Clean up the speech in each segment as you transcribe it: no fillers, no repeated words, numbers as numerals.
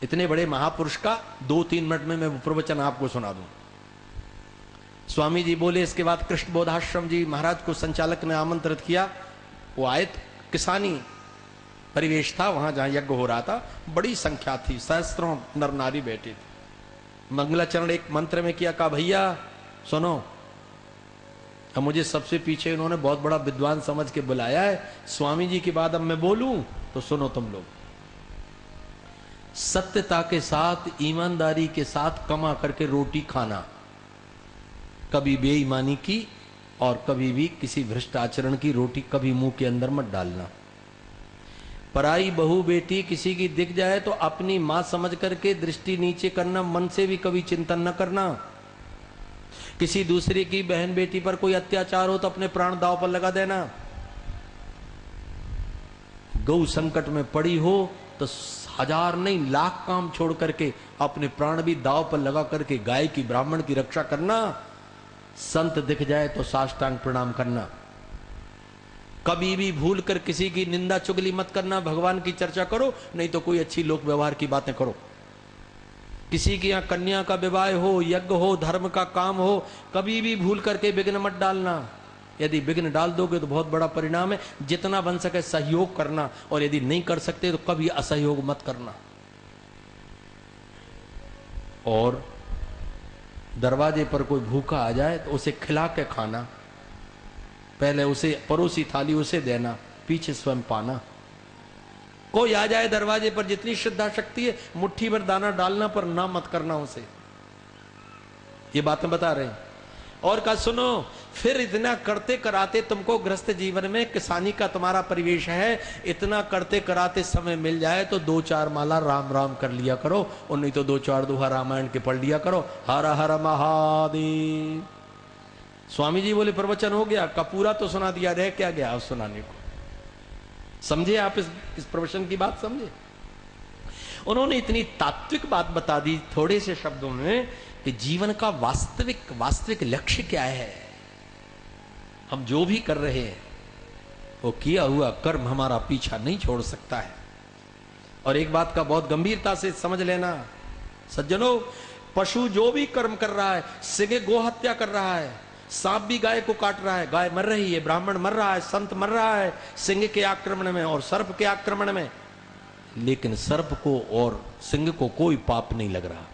इतने बड़े महापुरुष का 2-3 मिनट में मैं प्रवचन आपको सुना दूं। स्वामी जी बोले, इसके बाद कृष्ण बोधाश्रम जी महाराज को संचालक ने आमंत्रित किया। वो आए, किसानी परिवेश था वहां जहां यज्ञ हो रहा था, बड़ी संख्या थी, सहस्त्रों नर नारी बैठे थे। मंगलाचरण एक मंत्र में किया, कहा भैया सुनो। अब मुझे सबसे पीछे उन्होंने बहुत बड़ा विद्वान समझ के बुलाया है, स्वामी जी के बाद अब मैं बोलूं तो सुनो तुम लोग। सत्यता के साथ, ईमानदारी के साथ कमा करके रोटी खाना, कभी बेईमानी की और कभी भी किसी भ्रष्ट आचरण की रोटी कभी मुंह के अंदर मत डालना। पराई बहू बेटी किसी की दिख जाए तो अपनी मां समझ करके दृष्टि नीचे करना, मन से भी कभी चिंतन न करना। किसी दूसरे की बहन बेटी पर कोई अत्याचार हो तो अपने प्राण दांव पर लगा देना। गौ संकट में पड़ी हो तो 1000 नहीं लाख काम छोड़ करके अपने प्राण भी दांव पर लगा करके गाय की, ब्राह्मण की रक्षा करना। संत दिख जाए तो साष्टांग प्रणाम करना। कभी भी भूल कर किसी की निंदा चुगली मत करना। भगवान की चर्चा करो, नहीं तो कोई अच्छी लोक व्यवहार की बातें करो। किसी की यहां कन्या का विवाह हो, यज्ञ हो, धर्म का काम हो, कभी भी भूल करके विघ्न मत डालना। यदि विघ्न डाल दोगे तो बहुत बड़ा परिणाम है। जितना बन सके सहयोग करना, और यदि नहीं कर सकते तो कभी असहयोग मत करना। और दरवाजे पर कोई भूखा आ जाए तो उसे खिला के खाना, पहले उसे परोसी थाली उसे देना, पीछे स्वयं पाना। कोई आ जाए दरवाजे पर, जितनी श्रद्धा शक्ति है मुट्ठी भर दाना डालना, पर ना मत करना उसे। ये बातें बता रहे हैं। और कहा सुनो, फिर इतना करते कराते तुमको गृहस्थ जीवन में, किसानी का तुम्हारा परिवेश है, इतना करते कराते समय मिल जाए तो 2-4 माला राम राम कर लिया करो, और नहीं तो 2-4 दोहा रामायण के पढ़ लिया करो। हर हर महादेव। स्वामी जी बोले प्रवचन हो गया? का पूरा तो सुना दिया, रह क्या गया सुनाने को? समझे आप इस प्रवचन की बात? समझे? उन्होंने इतनी तात्विक बात बता दी थोड़े से शब्दों में कि जीवन का वास्तविक लक्ष्य क्या है। हम जो भी कर रहे हैं वो किया हुआ कर्म हमारा पीछा नहीं छोड़ सकता है। और एक बात का बहुत गंभीरता से समझ लेना सज्जनों, पशु जो भी कर्म कर रहा है, सिगे गो हत्या कर रहा है, सांप भी गाय को काट रहा है, गाय मर रही है, ब्राह्मण मर रहा है, संत मर रहा है सिंह के आक्रमण में और सर्प के आक्रमण में, लेकिन सर्प को और सिंह को कोई पाप नहीं लग रहा।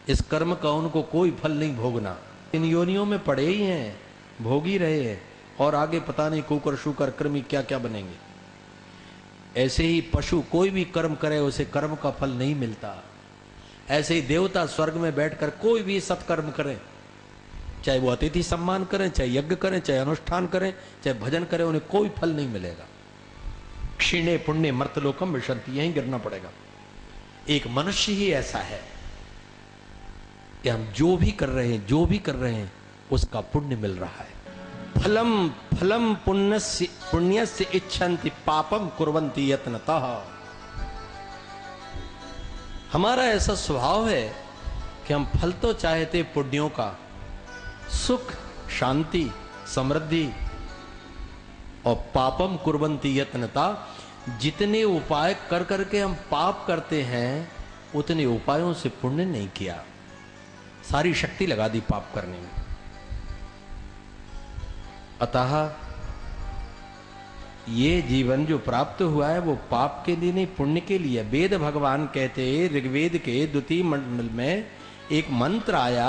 इस कर्म का उनको कोई फल नहीं भोगना। इन योनियों में पड़े ही हैं, भोग ही रहे हैं, और आगे पता नहीं कुकर शुकर कृमि क्या क्या बनेंगे। ऐसे ही पशु कोई भी कर्म करे उसे कर्म का फल नहीं मिलता। ऐसे ही देवता स्वर्ग में बैठकर कोई भी सत्कर्म करे, चाहे वो अतिथि सम्मान करें, चाहे यज्ञ करें, चाहे अनुष्ठान करें, चाहे भजन करें, उन्हें कोई फल नहीं मिलेगा। क्षीणे पुण्य मर्तलोकम विशंति, यहीं गिरना पड़ेगा। एक मनुष्य ही ऐसा है कि हम जो भी कर रहे हैं उसका पुण्य मिल रहा है। फलम फलम पुण्यस्य इच्छन्ति पापम कुर्वन्ति यत्नतः। हमारा ऐसा स्वभाव है कि हम फल तो चाहते पुण्यों का, सुख, शांति, समृद्धि, और पापम कुर्वन्ति यत्नता, जितने उपाय कर करके हम पाप करते हैं उतने उपायों से पुण्य नहीं किया, सारी शक्ति लगा दी पाप करने में। अतः ये जीवन जो प्राप्त हुआ है वो पाप के लिए नहीं, पुण्य के लिए। वेद भगवान कहते, ऋग्वेद के द्वितीय मंडल में एक मंत्र आया,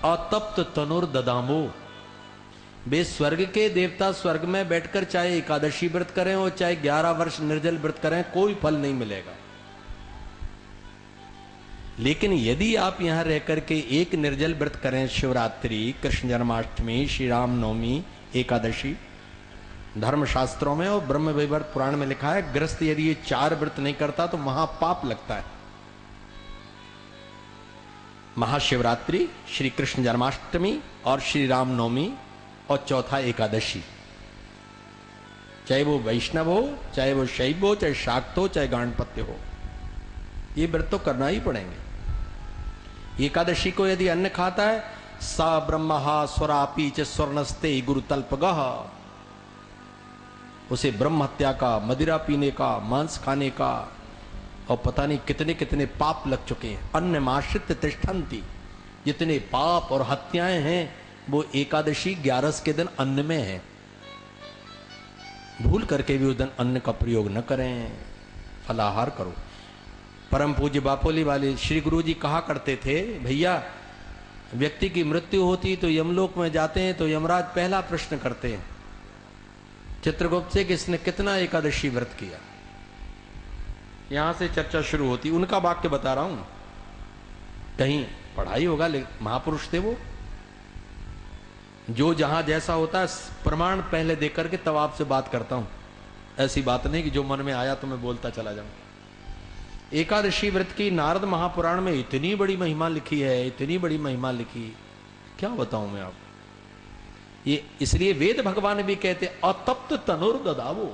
अतप्त तनुर ददामो। वे स्वर्ग के देवता स्वर्ग में बैठकर चाहे एकादशी व्रत करें और चाहे 11 वर्ष निर्जल व्रत करें, कोई फल नहीं मिलेगा। लेकिन यदि आप यहां रह करके एक निर्जल व्रत करें, शिवरात्रि, कृष्ण जन्माष्टमी, श्री राम नवमी, एकादशी, धर्मशास्त्रों में और ब्रह्म वैवर्त पुराण में लिखा है, गृहस्थ यदि ये 4 व्रत नहीं करता तो महापाप लगता है। महाशिवरात्रि, श्री कृष्ण जन्माष्टमी और श्री राम नवमी, और चौथा एकादशी। चाहे वो वैष्णव हो, चाहे वो शैव हो, चाहे शाक्त हो, चाहे गाणपत्य हो, ये व्रत तो करना ही पड़ेंगे। एकादशी को यदि अन्न खाता है, सा ब्रह्महा स्वरापी च स्वर्णस्ते गुरुतल्पगः, उसे ब्रह्म हत्या का, मदिरा पीने का, मांस खाने का, और पता नहीं कितने कितने पाप लग चुके हैं। अन्नमाश्रित तिष्ठन्ति, जितने पाप और हत्याएं हैं वो एकादशी 11 के दिन अन्न में है। भूल करके भी उस दिन अन्न का प्रयोग न करें, फलाहार करो। परम पूज्य बापोली वाले श्री गुरु जी कहा करते थे, भैया व्यक्ति की मृत्यु होती तो यमलोक में जाते हैं तो यमराज पहला प्रश्न करते हैं चित्रगुप्त से कि इसने कितना एकादशी व्रत किया। यहां से चर्चा शुरू होती। उनका वाक्य बता रहा हूं, कहीं पढ़ाई होगा, लेकिन महापुरुष थे वो। जो जहां जैसा होता है प्रमाण पहले देख करके तब आपसे बात करता हूं। ऐसी बात नहीं कि जो मन में आया तो मैं बोलता चला जाऊं। एकादशी व्रत की नारद महापुराण में इतनी बड़ी महिमा लिखी है, इतनी बड़ी महिमा लिखी, क्या बताऊं मैं आपको। ये इसलिए वेद भगवान भी कहते अतप्त तनुर्ददावो,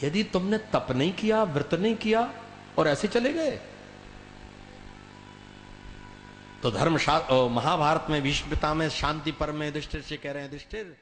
यदि तुमने तप नहीं किया, व्रत नहीं किया और ऐसे चले गए तो धर्म महाभारत में भीष्म पितामह शांति पर्व में युधिष्ठिर से कह रहे हैं, युधिष्ठिर